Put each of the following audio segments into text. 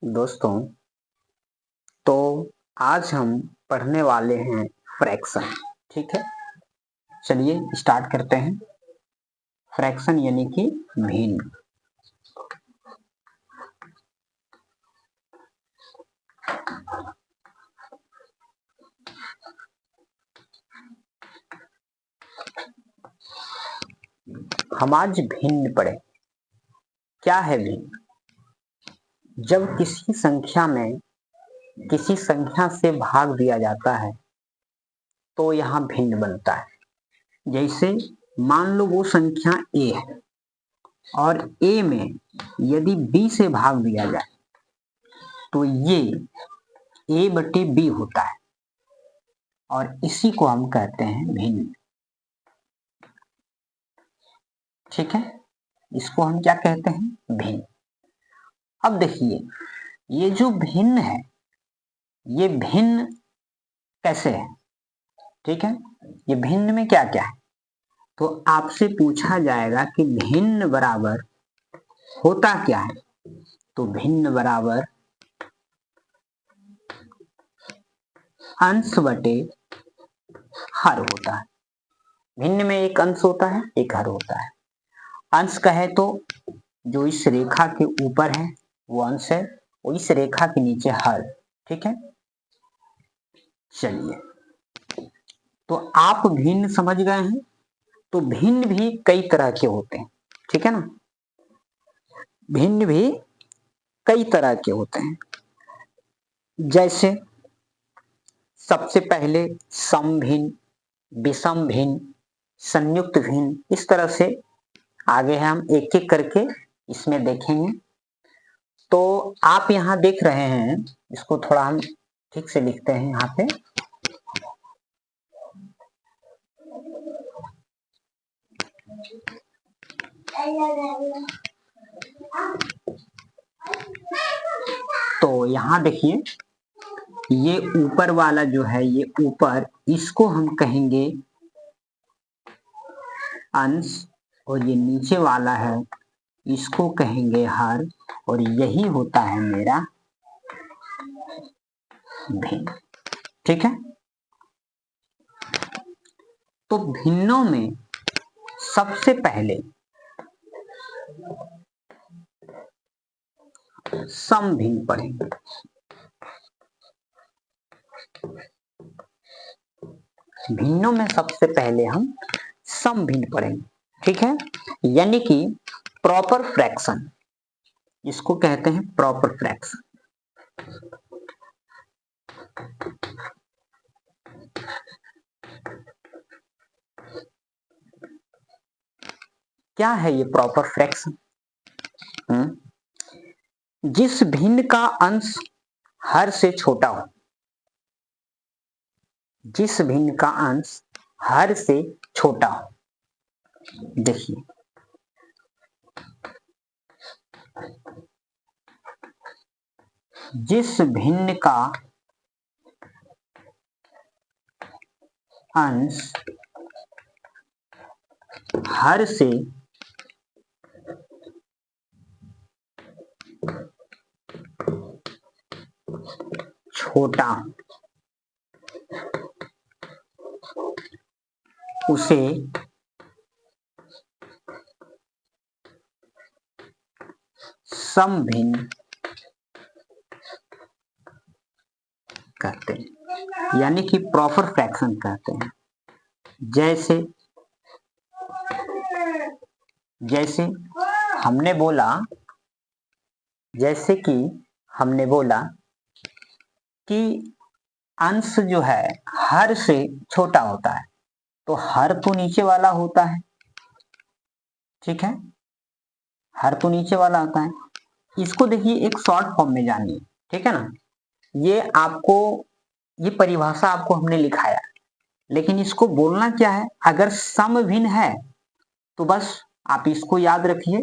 दोस्तों, तो आज हम पढ़ने वाले हैं फ्रैक्शन। ठीक है, चलिए स्टार्ट करते हैं। फ्रैक्शन यानी कि भिन्न। हम आज भिन्न पढ़े। क्या है भिन्न? जब किसी संख्या में किसी संख्या से भाग दिया जाता है तो यहाँ भिन्न बनता है। जैसे मान लो वो संख्या a है और a में यदि b से भाग दिया जाए तो ये a बटे b होता है और इसी को हम कहते हैं भिन्न। ठीक है, इसको हम क्या कहते हैं? भिन्न। अब देखिए, ये जो भिन्न है ये भिन्न कैसे है? ठीक है, ये भिन्न में क्या क्या है? तो आपसे पूछा जाएगा कि भिन्न बराबर होता क्या है? तो भिन्न बराबर अंश बटे हर होता है। भिन्न में एक अंश होता है, एक हर होता है। अंश कहे तो जो इस रेखा के ऊपर है वो अंश है और इस रेखा के नीचे हर। ठीक है, चलिए, तो आप भिन्न समझ गए हैं। तो भिन्न भी कई तरह के होते हैं। ठीक है ना, भिन्न भी कई तरह के होते हैं। जैसे सबसे पहले सम भिन्न, विषम भिन्न, संयुक्त भिन्न, इस तरह से आगे हम एक एक करके इसमें देखेंगे। तो आप यहाँ देख रहे हैं, इसको थोड़ा हम ठीक से लिखते हैं यहाँ पे। तो यहाँ देखिए, ये ऊपर वाला जो है ये ऊपर, इसको हम कहेंगे अंश और ये नीचे वाला है इसको कहेंगे हर और यही होता है मेरा भिन्न। ठीक है, तो भिन्नों में सबसे पहले सम भिन्न पढ़ेंगे। भिन्नों में सबसे पहले हम सम भिन्न पढ़ेंगे। ठीक है, यानी कि प्रॉपर फ्रैक्शन, इसको कहते हैं प्रॉपर फ्रैक्शन। क्या है ये प्रॉपर फ्रैक्शन? जिस भिन्न का अंश हर से छोटा हो, जिस भिन्न का अंश हर से छोटा हो। देखिए, जिस भिन्न का अंश हर से छोटा उसे सम भिन्न कहते हैं, यानी कि प्रॉपर फ्रैक्शन कहते हैं। जैसे हमने बोला, जैसे कि हमने बोला कि अंश जो है हर से छोटा होता है, तो हर तो नीचे वाला होता है। ठीक है, हर तो नीचे वाला होता है। इसको देखिए, एक शॉर्ट फॉर्म में जानिए। ठीक है ना, ये आपको, ये परिभाषा आपको हमने लिखाया, लेकिन इसको बोलना क्या है? अगर सम भिन्न है तो बस आप इसको याद रखिए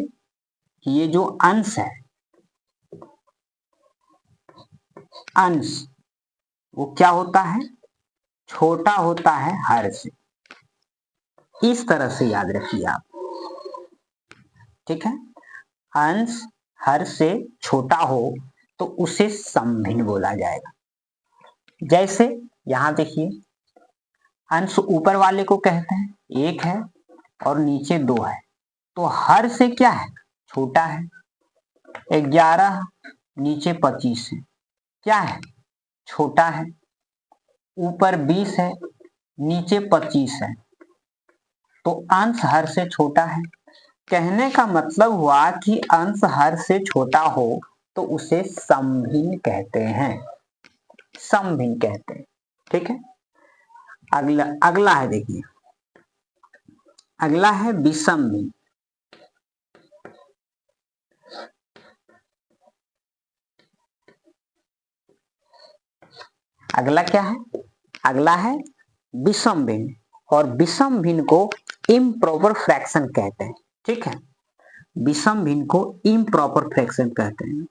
कि ये जो अंश है, अंश वो क्या होता है? छोटा होता है हर से। इस तरह से याद रखिए आप। ठीक है, अंश हर से छोटा हो तो उसे समभिन्न बोला जाएगा। जैसे यहां देखिए, अंश ऊपर वाले को कहते हैं 1 है और नीचे 2 है, तो हर से क्या है, छोटा है। 11 नीचे 25 है, क्या है, छोटा है। ऊपर 20 है, नीचे 25 है, तो अंश हर से छोटा है। कहने का मतलब हुआ कि अंश हर से छोटा हो तो उसे समभिन्न कहते हैं, समभिन्न कहते हैं। ठीक है, अगला अगला है, देखिए अगला है विषम भिन्न। अगला क्या है, अगला है विषम भिन्न, और विषम भिन्न को इम्प्रॉपर फ्रैक्शन कहते हैं। ठीक है, विषम भिन्न को इम्प्रॉपर फ्रैक्शन कहते हैं।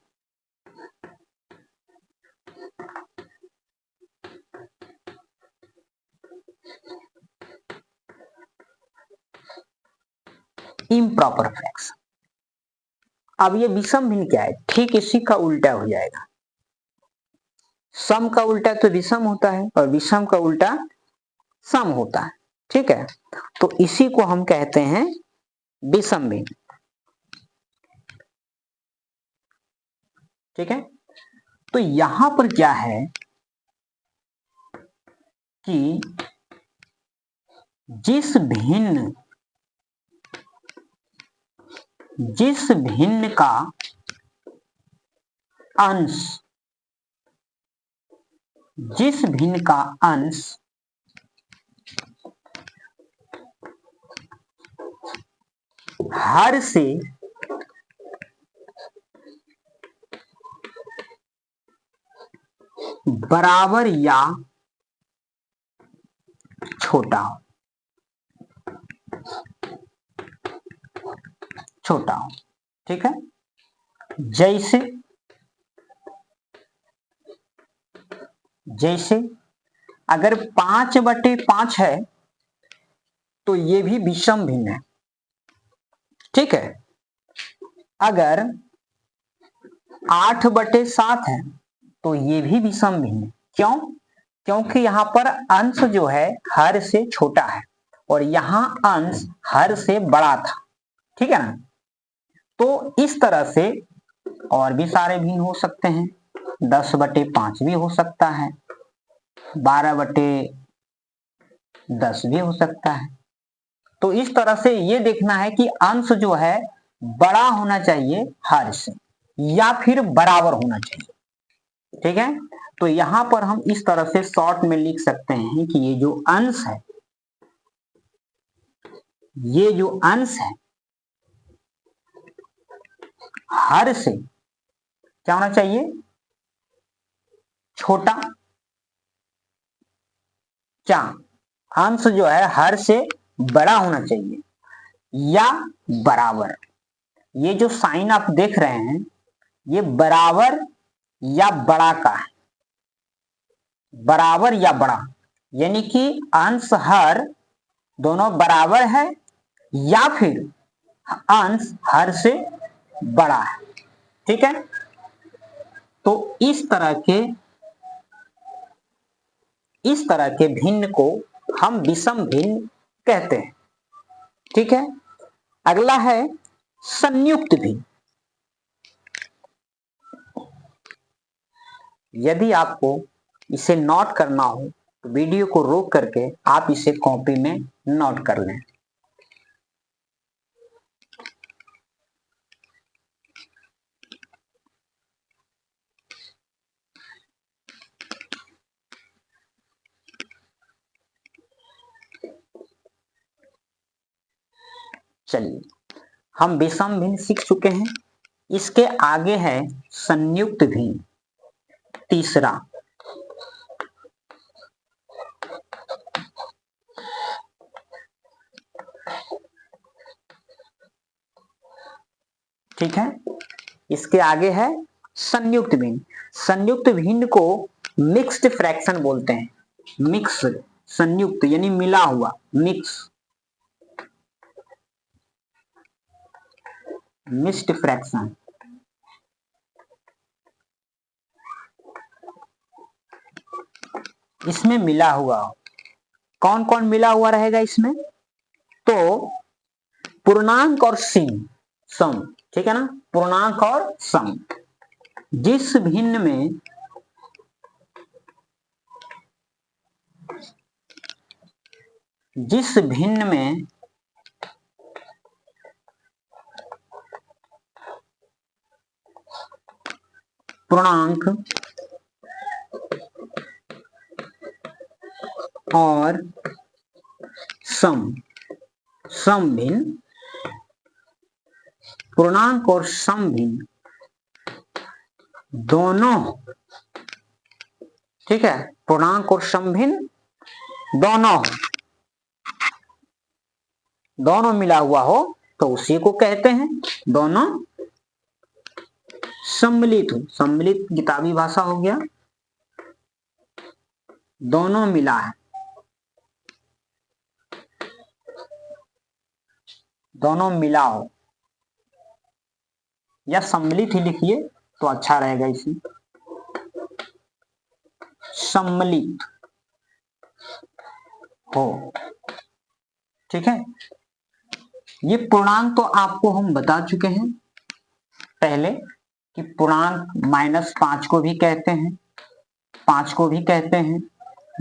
Improper fraction. अब ये विषम भिन्न क्या है, ठीक इसी का उल्टा हो जाएगा। सम का उल्टा तो विषम होता है और विषम का उल्टा सम होता है। ठीक है, तो इसी को हम कहते हैं विषम भिन्न। ठीक है, तो यहां पर क्या है कि जिस भिन्न का अंश, जिस भिन्न का अंश हर से बराबर या छोटा हो, छोटा हो। ठीक है, जैसे जैसे अगर 5/5 है तो ये भी विषम भिन्न है। ठीक है, अगर 8/7 है तो ये भी विषम भिन्न है। क्यों, क्योंकि यहां पर अंश जो है हर से छोटा है और यहां अंश हर से बड़ा था। ठीक है ना, तो इस तरह से और भी सारे भिन्न हो सकते हैं। 10/5 भी हो सकता है, 12/10 भी हो सकता है। तो इस तरह से ये देखना है कि अंश जो है बड़ा होना चाहिए हर से या फिर बराबर होना चाहिए। ठीक है, तो यहां पर हम इस तरह से शॉर्ट में लिख सकते हैं कि ये जो अंश है, ये जो अंश है हर से क्या होना चाहिए, छोटा। क्या, अंश जो है हर से बड़ा होना चाहिए या बराबर। ये जो साइन आप देख रहे हैं ये बराबर या बड़ा का है, बराबर या बड़ा, यानी कि अंश हर दोनों बराबर है या फिर अंश हर से बड़ा है। ठीक है, तो इस तरह के भिन्न को हम विषम भिन्न कहते हैं। ठीक है, अगला है संयुक्त भिन्न। यदि आपको इसे नोट करना हो तो वीडियो को रोक करके आप इसे कॉपी में नोट कर लें। चलिए, हम विषम भिन्न सीख चुके हैं, इसके आगे है संयुक्त भिन्न, तीसरा। ठीक है, इसके आगे है संयुक्त भिन्न। संयुक्त भिन्न को मिक्स्ड फ्रैक्शन बोलते हैं। मिक्स, संयुक्त यानी मिला हुआ, मिक्स, मिक्स्ड फ्रैक्शन। इसमें मिला हुआ हो। कौन कौन मिला हुआ रहेगा इसमें? तो पूर्णांक और सम, ठीक है ना, पूर्णांक और सम। जिस भिन्न में पूर्णांक और सम भिन्न, पूर्णांक और सम भिन्न दोनों, ठीक है, पूर्णांक और सम भिन्न दोनों मिला हुआ हो तो उसी को कहते हैं दोनों सम्मिलित हो। सम्मिलित किताबी भाषा हो गया, दोनों मिला है, दोनों मिला हो, या सम्मिलित ही लिखिए तो अच्छा रहेगा। इसी सम्मिलित हो, ठीक है। ये पूर्णांक तो आपको हम बता चुके हैं पहले कि पूर्णांक -5 को भी कहते हैं, 5 को भी कहते हैं,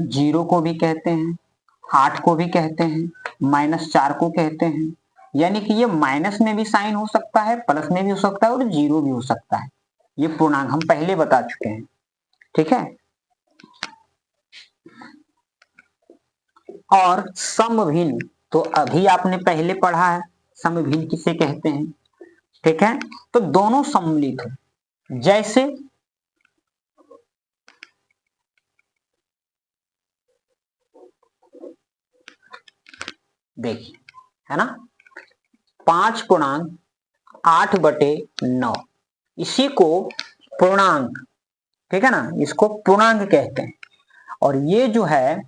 0 को भी कहते हैं, 8 को भी कहते हैं, -4 को कहते हैं। यानी कि ये माइनस में भी साइन हो सकता है, प्लस में भी हो सकता है और 0 भी हो सकता है। ये पूर्णांक हम पहले बता चुके हैं, ठीक है। और समभिन्न तो अभी आपने पहले पढ़ा है, समभिन्न किसे कहते हैं, ठीक है। तो दोनों सम्मिलित हो, जैसे देखिए, है ना, 5/8/9, इसी को पूर्णांक, ठीक है ना, इसको पूर्णांक कहते हैं। और ये जो है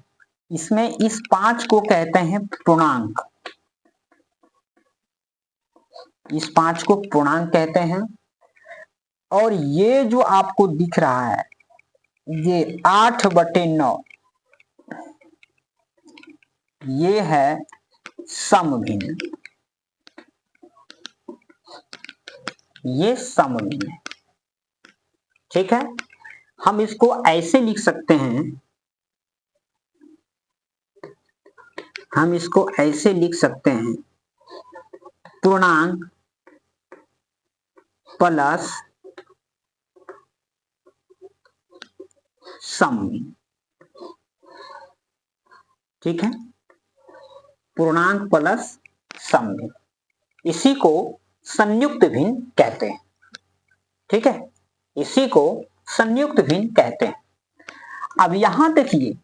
इसमें इस 5 को कहते हैं पूर्णांक, इस 5 को पूर्णांक कहते हैं। और ये जो आपको दिख रहा है ये 8/9, ये है समभिन्न, ये समभिन्न, ठीक है। हम इसको ऐसे लिख सकते हैं, हम इसको ऐसे लिख सकते हैं, पूर्णांक प्लस समभिन्न, ठीक है, पूर्णांक प्लस समभिन्न, इसी को संयुक्त भिन्न कहते हैं, ठीक है, इसी को संयुक्त भिन्न कहते हैं। अब यहां देखिए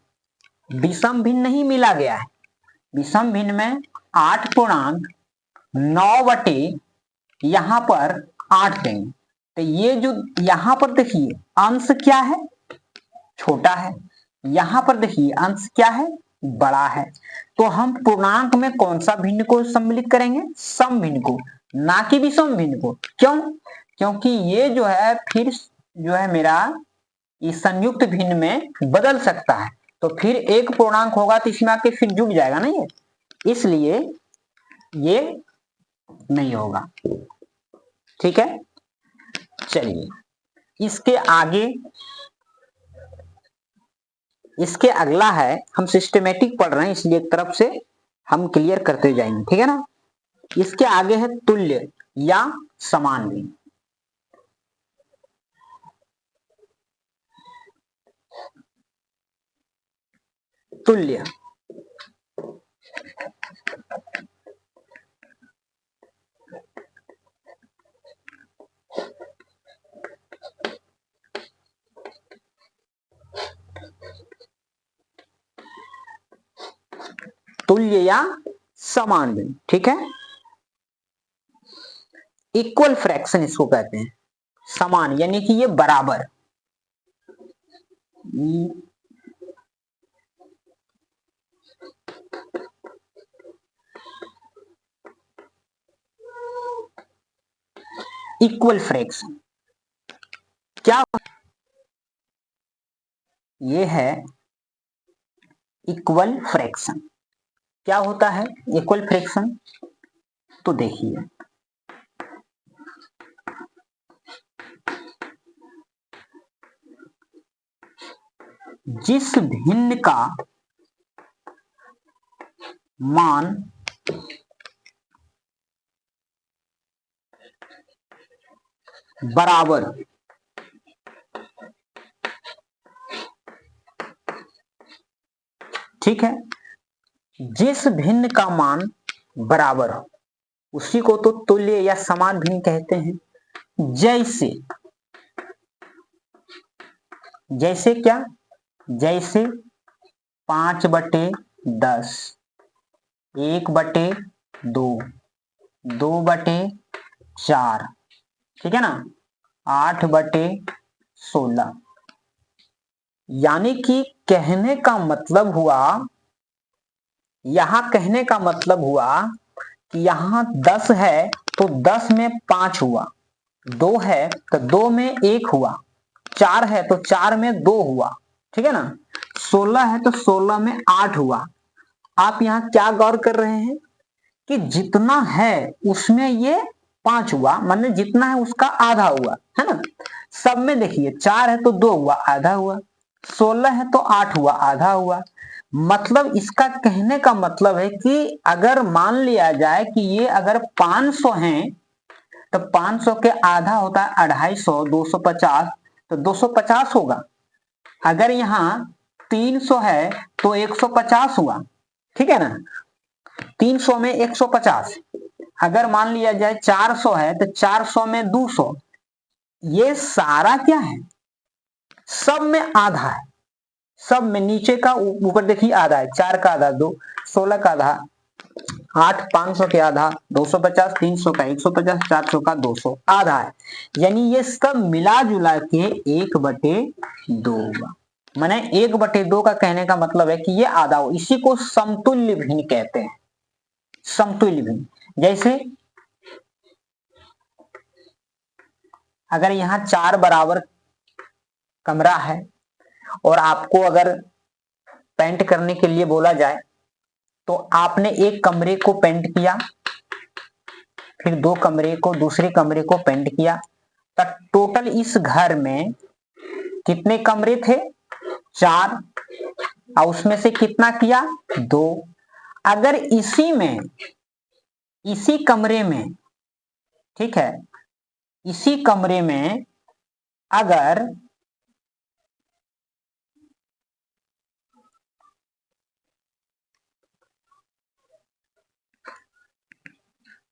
विषम भिन्न नहीं मिला गया है, विषम भिन्न में 8/9 यहां पर 8 देंगे, तो ये जो यहां पर देखिए अंश क्या है, छोटा है, यहां पर देखिए अंश क्या है, बड़ा है। तो हम पूर्णांक में कौन सा भिन्न को सम्मिलित करेंगे, सम भिन्न को, ना कि विषम भिन्न को। क्यों? क्योंकि ये जो है फिर जो है मेरा इस संयुक्त भिन्न में बदल सकता है, तो फिर एक पूर्णांक होगा तो इसमें आके फिर जुड़ जाएगा ना ये, इसलिए ये नहीं होगा, ठीक है। चलिए इसके आगे, इसके अगला है, हम सिस्टमेटिक पढ़ रहे हैं इसलिए एक तरफ से हम क्लियर करते जाएंगे, ठीक है ना। इसके आगे है तुल्य या समान भिन्न। तुल्य, तुल्य या समान भिन्न, ठीक है। इक्वल फ्रैक्शन इसको कहते हैं, समान यानी कि ये बराबर, इक्वल फ्रैक्शन क्या, ये है इक्वल फ्रैक्शन। क्या होता है इक्वल फ्रैक्शन? तो देखिए, जिस भिन्न का मान बराबर ठीक है, जिस भिन्न का मान बराबर हो उसी को तो तुल्य या समान भिन्न कहते हैं। जैसे जैसे क्या? जैसे 5/10, 1/2, 2/4, ठीक है ना, 8/16। यानी कि कहने का मतलब हुआ, यहां कहने का मतलब हुआ कि यहां 10 है तो 10 में 5 हुआ, 2 है तो 2 में 1 हुआ, 4 है तो 4 में 2 हुआ, ठीक है ना, 16 है तो 16 में 8 हुआ। आप यहां क्या गौर कर रहे हैं कि जितना है उसमें ये 5 हुआ, माने जितना है उसका आधा हुआ, है ना। सब में देखिए 4 है तो 2 हुआ, आधा हुआ, 16 है तो 8 हुआ, आधा हुआ। मतलब इसका कहने का मतलब है कि अगर मान लिया जाए कि ये अगर 500 हैं तो 500 के आधा होता है 250, 250, तो 250 होगा। अगर यहाँ 300 है तो 150 हुआ, ठीक है ना, 300 में 150। अगर मान लिया जाए 400 है तो 400 में 200। ये सारा क्या है? सब में आधा है, सब में नीचे का ऊपर देखिए आधा है, 4 का आधा 2, 16 का आधा 8, 500 के आधा 250, 300 का 150, 400 का 200, आधा है। यानी ये सब मिला जुला के 1/2 हुआ। माने 1/2 का कहने का मतलब है कि ये आधा हो। इसी को समतुल्य भिन्न कहते हैं, समतुल्य भिन्न। जैसे अगर यहाँ 4 बराबर कमरा है और आपको अगर पेंट करने के लिए बोला जाए तो आपने एक कमरे को पेंट किया, फिर 2 कमरे को, दूसरे कमरे को पेंट किया, तो टोटल इस घर में कितने कमरे थे? 4, और उसमें से कितना किया? 2। अगर इसी कमरे में, ठीक है, इसी कमरे में अगर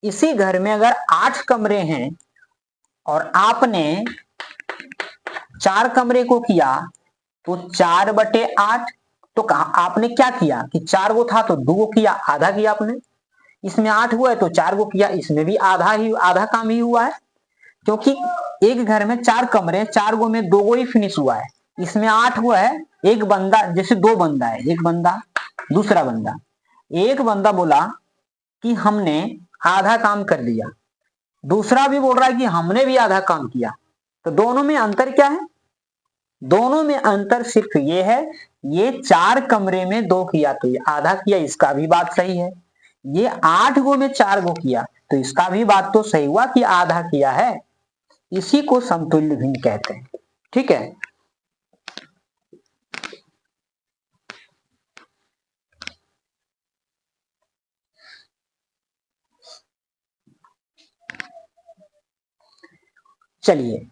इसी घर में अगर 8 कमरे हैं और आपने 4 कमरे को किया तो 4/8। तो कहा आपने क्या किया कि 4 गो था तो 2 गो किया, आधा किया आपने। इसमें 8 हुआ है तो 4 गो किया, इसमें भी आधा काम ही हुआ है, क्योंकि एक घर में 4 कमरे, 4 गो में 2 गो ही फिनिश हुआ है। इसमें 8 हुआ है। एक बंदा, जैसे 2 बंदा है, एक बंदा दूसरा बंदा, एक बंदा बोला कि हमने आधा काम कर दिया, दूसरा भी बोल रहा है कि हमने भी आधा काम किया। तो दोनों में अंतर क्या है? दोनों में अंतर सिर्फ ये है, ये 4 कमरे में 2 किया तो ये आधा किया, इसका भी बात सही है। ये 8 गो में 4 गो किया तो इसका भी बात तो सही हुआ कि आधा किया है। इसी को समतुल्य भिन्न कहते हैं, ठीक है। चलिए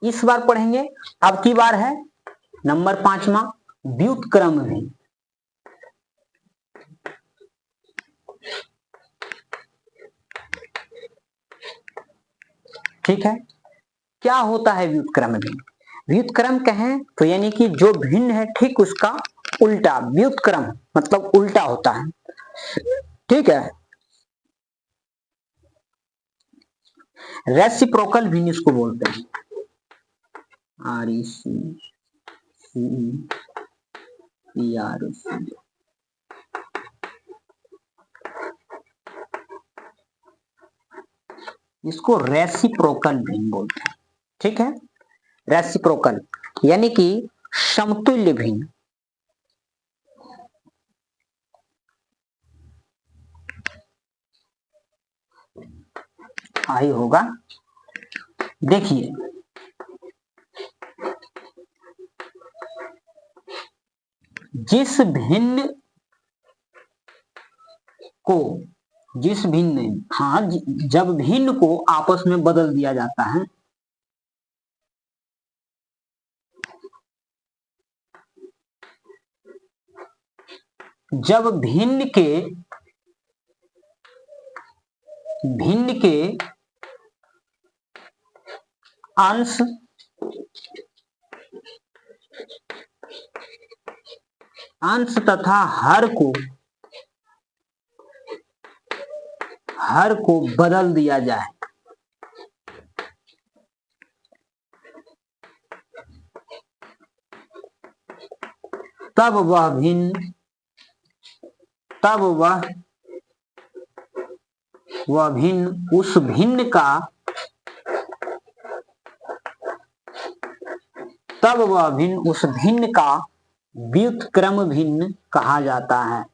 इस बार पढ़ेंगे, अब की बार है नंबर 5वां, व्युत्क्रम भिन्न। ठीक है, क्या होता है व्युत्क्रम भिन्न? व्युत्क्रम कहें तो यानी कि जो भिन्न है ठीक उसका उल्टा, व्युत्क्रम मतलब उल्टा होता है, ठीक है। रेसिप्रोकल भिन्न इसको बोलते हैं, RECPROC। इसको रेसिप्रोकल भिन्न बोलते हैं, ठीक है। रेसिप्रोकल यानी कि समतुल्य भिन्न। आई होगा। देखिए जिस भिन्न को जब भिन्न को आपस में बदल दिया जाता है, जब भिन्न के अंश तथा हर को बदल दिया जाए, तब वह भिन्न उस भिन्न का व्युत्क्रम भिन्न कहा जाता है।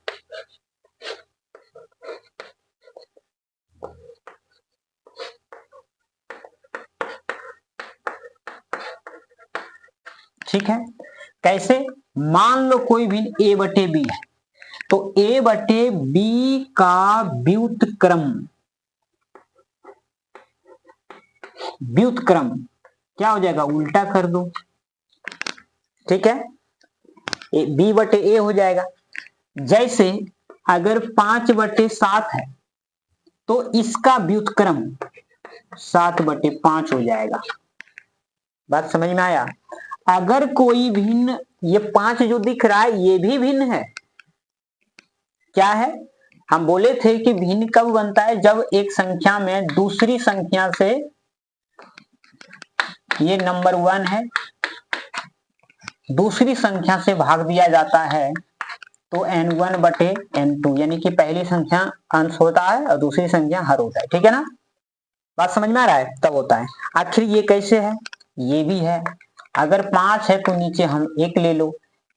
ठीक है, कैसे? मान लो कोई भिन्न a बटे b है, तो a बटे b का व्युत्क्रम क्या हो जाएगा? उल्टा कर दो। ठीक है, b बटे a हो जाएगा। जैसे अगर 5 बटे 7 है तो इसका व्युत्क्रम 7 बटे 5 हो जाएगा। बात समझ में आया? अगर कोई भिन्न, ये 5 जो दिख रहा है ये भी भिन्न है। क्या है? हम बोले थे कि भिन्न कब बनता है? जब एक संख्या में दूसरी संख्या से, ये नंबर 1 है, दूसरी संख्या से भाग दिया जाता है तो n1 बटे n2, यानी कि पहली संख्या अंश होता है और दूसरी संख्या हर होता है। ठीक है ना? बात समझ में आ रहा है? तब होता है। आखिर ये कैसे है? ये भी है। अगर 5 है तो नीचे हम 1 ले लो,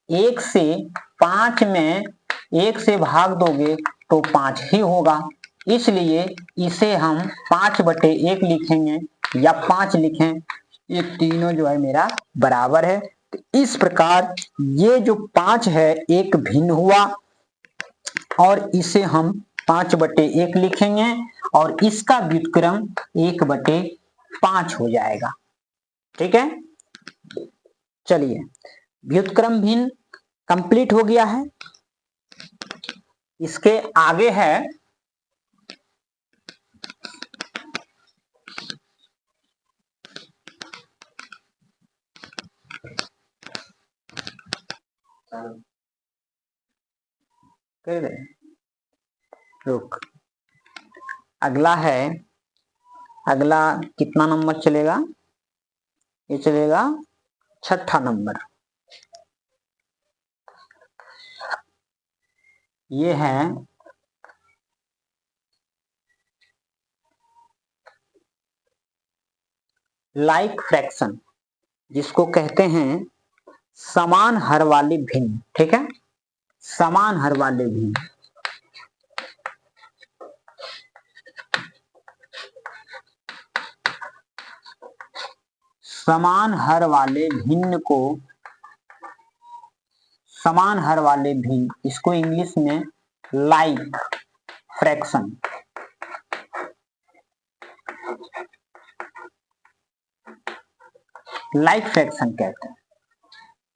1 से 5 में 1 से भाग दोगे तो 5 ही होगा, इसलिए इसे हम 5 बटे 1 लिखेंगे या 5 लिखें, ये तीनों जो है मेरा बराबर है। तो इस प्रकार ये जो 5 है एक भिन्न हुआ और इसे हम 5 बटे 1 लिखेंगे और इसका व्युत्क्रम 1 बटे 5 हो जाएगा। ठीक है, चलिए व्युत्क्रम भिन्न कंप्लीट हो गया है। इसके आगे है कर दे, रुक, अगला है, अगला कितना नंबर चलेगा? ये चलेगा 6ठा नंबर। ये है लाइक फ्रैक्शन, जिसको कहते हैं समान हर वाले भिन्न। ठीक है, समान हर वाले भिन्न। समान हर वाले भिन्न को, समान हर वाले भिन्न, इसको इंग्लिश में लाइक फ्रैक्शन, लाइक फ्रैक्शन कहते हैं।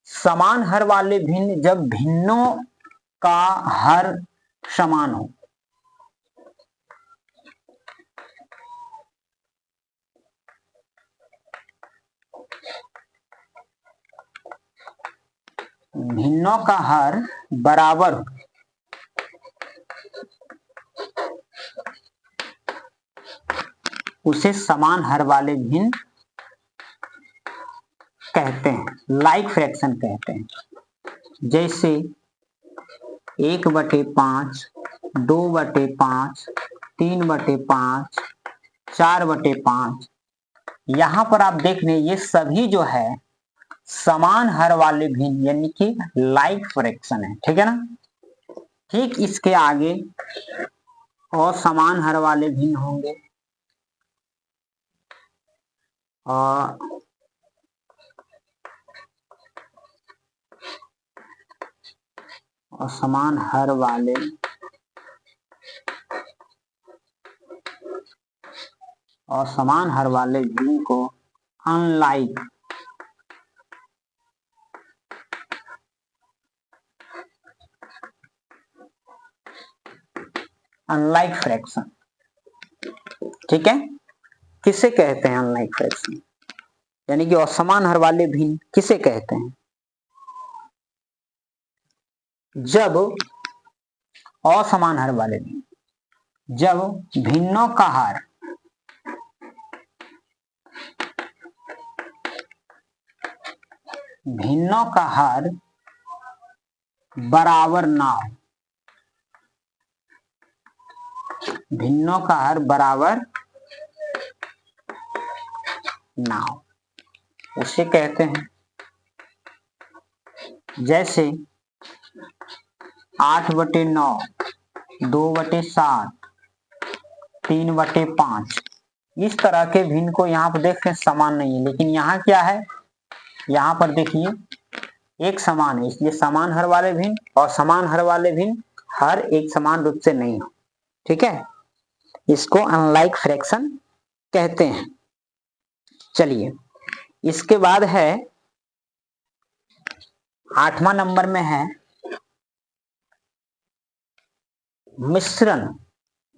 समान हर वाले भिन्न जब भिन्नों का हर समान हो। भिन्नों का हर बराबर हो, उसे समान हर वाले भिन्न कहते हैं, लाइक फ्रैक्शन कहते हैं। जैसे 1 बटे 5, 2 बटे 5, 3 बटे 5, 4 बटे 5, यहां पर आप देख रहे हैं ये सभी जो है समान हर वाले भिन्न यानी कि लाइक फ्रैक्शन है। ठीक है ना? ठीक इसके आगे और समान हर वाले भिन्न होंगे। असमान हर वाले असमान हर वाले भिन्न को अनलाइक फ्रैक्शन। ठीक है, किसे कहते हैं अनलाइक फ्रैक्शन, यानी कि असमान हर वाले भिन्न किसे कहते हैं? जब असमान हर वाले भिन्न, जब भिन्नों का हार बराबर ना हो, भिन्नों का हार बराबर ना हो, उसे कहते हैं। जैसे 8/9, 2/7, 3/5, इस तरह के भिन्न को यहाँ पर देख रहे समान नहीं है, लेकिन यहाँ क्या है, यहाँ पर देखिए एक समान है, इसलिए समान हर वाले भिन्न और समान हर वाले भिन्न हर एक समान रूप से नहीं हो। ठीक है, इसको अनलाइक फ्रैक्शन कहते हैं। चलिए, इसके बाद है 8वां नंबर में है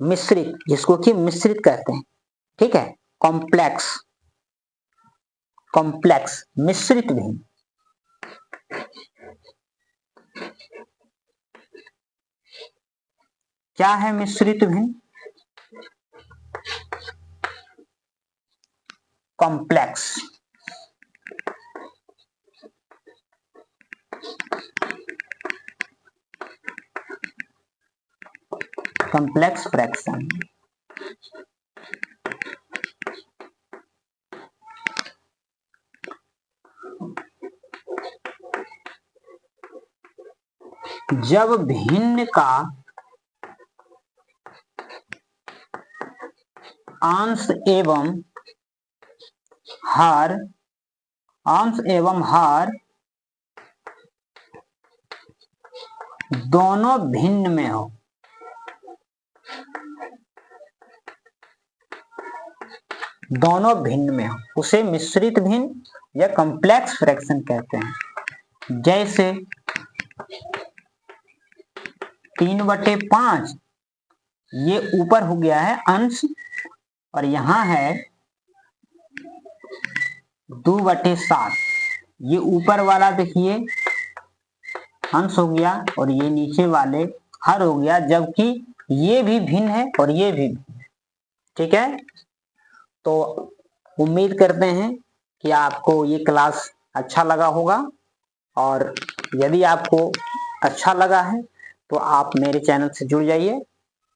मिश्रित, जिसको कि मिश्रित कहते हैं। ठीक है, कॉम्प्लेक्स मिश्रित भिन्न। क्या है मिश्रित भिन्न? Complex fraction. जब भिन्न का अंश एवं हर दोनों भिन्न में हो, उसे मिश्रित भिन्न या कॉम्प्लेक्स फ्रैक्शन कहते हैं। जैसे 3/5 ये ऊपर हो गया है अंश, और यहां है 2/7, ये ऊपर वाला देखिए अंश हो गया और ये नीचे वाले हर हो गया, जबकि ये भी भिन्न है और ये भी भिन्न। ठीक है, तो उम्मीद करते हैं कि आपको ये क्लास अच्छा लगा होगा, और यदि आपको अच्छा लगा है तो आप मेरे चैनल से जुड़ जाइए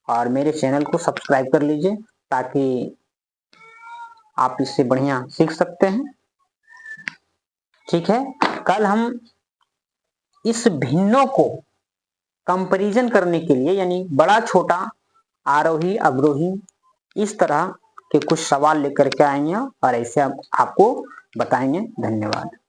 और मेरे चैनल को सब्सक्राइब कर लीजिए, ताकि आप इससे बढ़िया सीख सकते हैं। ठीक है, कल हम इस भिन्नों को कंपैरिजन करने के लिए, यानी बड़ा छोटा, आरोही अवरोही, इस तरह के कुछ सवाल लेकर के आएंगे और ऐसे आपको बताएंगे। धन्यवाद।